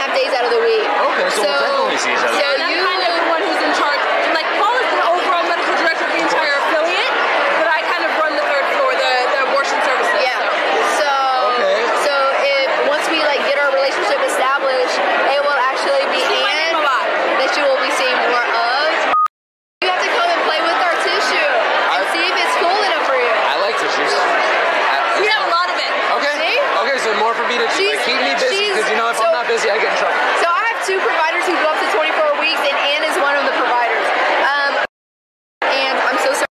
2.5 days out of the week. Okay, so we'll definitely see each other. So I'm kind of the one who's in charge. Like, Paul is the overall medical director of the entire affiliate, but I kind of run the third floor, the abortion services. Yeah. So if once we like get our relationship established, it will actually be Anne that you will be seeing more of. You have to come and play with our tissue and see if it's cool enough for you. I like tissues. We have a lot of it. Okay. See? Okay, so more for me to keep me busy, because you know if I'm not busy, I get in trouble. So I have 2 providers who go up to 24 weeks, and Anne is one of the providers. And I'm so sorry.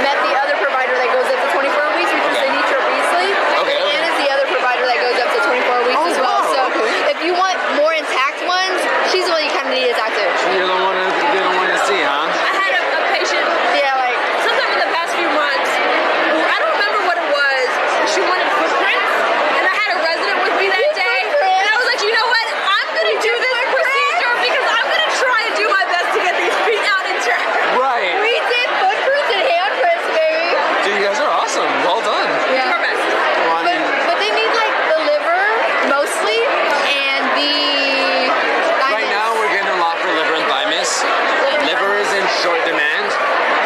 Met the other provider that goes up to 24 weeks, which is Anitra Beasley. Okay. And Anne is the other provider that goes up to 24 weeks as well. Wow. So if you want more intact ones, she's the one you kind of need to talk to. You're the one to see, huh? I had a patient, Yeah, like. sometime in the past few months, who I don't remember what it was. She wanted footprints, and I had a resident with me that day, and I was like, you know what? I'm gonna do this procedure because I'm gonna try and do my best to get these feet out in check. Right. We did footprints and handprints, baby. Dude, you guys are awesome. Well done. Yeah. Our best. Well, I mean, But they need like the liver mostly and the right now we're getting a lot for liver and thymus. Liver is in short demand.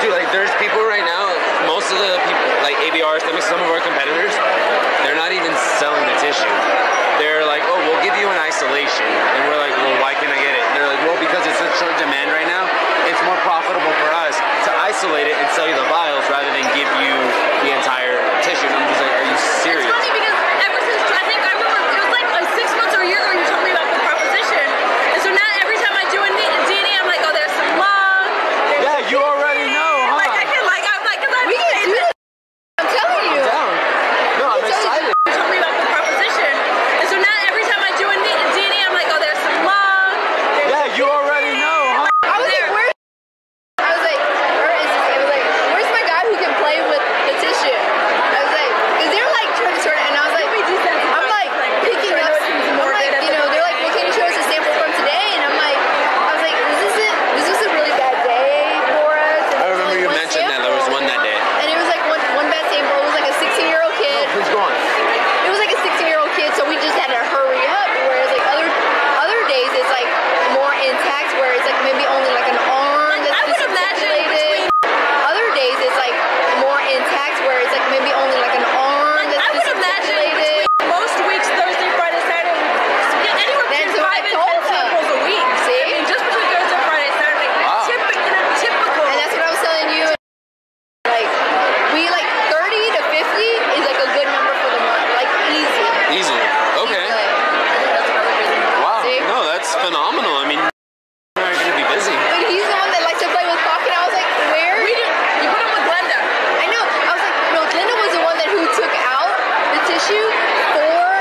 Dude, like there's people right now, most of the people, like ABRs, some of our competitors, they're not even selling the tissue. They're like, oh, we'll give you an isolation. And we're like, well, why can't I get it? And they're like, well, because it's in short demand right now, it's more profitable for us to isolate it and sell you the vials rather than give you the entire tissue. And I'm just like, are you serious? It's funny because ever since, I remember it was like 6 months or a year ago you told me about the proposition. And so now every time I do a DNA, I'm like, oh, there's some lung. Yeah, you already know, huh? Like, I'm like, because I'm we can do this. I'm telling you. Down. No, I'm excited. You told me about the proposition. And so now every time I do a DNA, I'm like, oh, there's some lung. Yeah, you already know, huh? I was like, where is this? I was like, where's my guy who can play with the tissue? I was like, because they're like trying to sort it, and I was like, I'm like picking up. I'm like, you know, they're like, well, can you show us a sample from today? And I'm like, I was like, is this a really bad day for us? And I remember you mentioned that there was one that day. And it was like one bad sample. It was like a 16-year-old kid. Who's going? It was like a 16-year-old kid, so we just had to hurry up. Whereas like other days, it's like more intact, where it's like maybe only like an arm that's I would imagine disarticulated. Other days, it's like more intact, where it's like maybe only like an arm that's I would imagine disarticulated. between most weeks, Thursday, Friday, Saturday, anywhere between That's what I 5 and told 10 them. samples a week. See? I mean, just between Thursday, Friday, Saturday. Wow. Typical. And that's what I was telling you. Like, we like 30 to 50 is like a good number for the month. Like, easy. Easy. Okay. Wow. See? No, that's phenomenal. I mean, you're not going to be busy. But he's the one that likes to play with pocket. I was like, where? You put them with Glenda. I know. I was like, no, Linda was the one who took out the tissue for,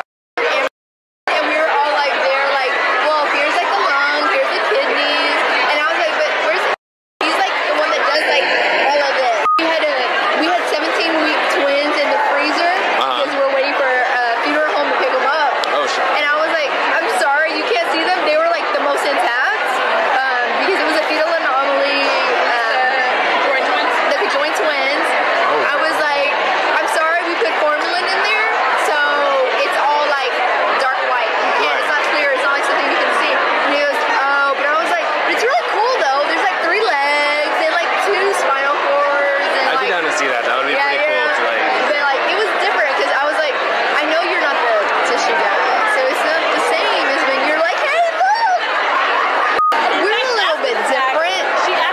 and we were all like there, like, well, here's like the lung, here's the kidneys, and I was like, but where's? He's like the one that does like all of this. We had 17-week twins in the freezer because we're waiting for funeral home to pick them up. Oh, shit. And I was like, I'm sorry, you can't see them. They were like the most intact because it was a fetal anomaly. The joint twins. I was like, I'm sorry, we put formalin in there, so it's all like dark white. It's not clear. It's not like something you can see. And he goes, oh, but I was like, but it's really cool though. There's like 3 legs and like 2 spinal cords. And I'd be like, down to see that. That would be pretty cool to like. But like, it was different because I was like, I know you're not the tissue guy, so it's not the same as when you're like, hey, look. We're a little bit different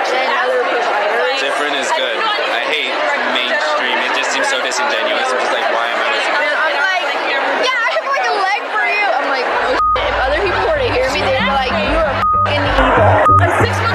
than other providers. Different is good. I hate mainstream. It just seems so disingenuous. I'm just like, why am I listening? And I'm like, yeah, I have like a leg for you. I'm like, oh shit. If other people were to hear me, they'd be like, you're a fucking evil. Like 6 months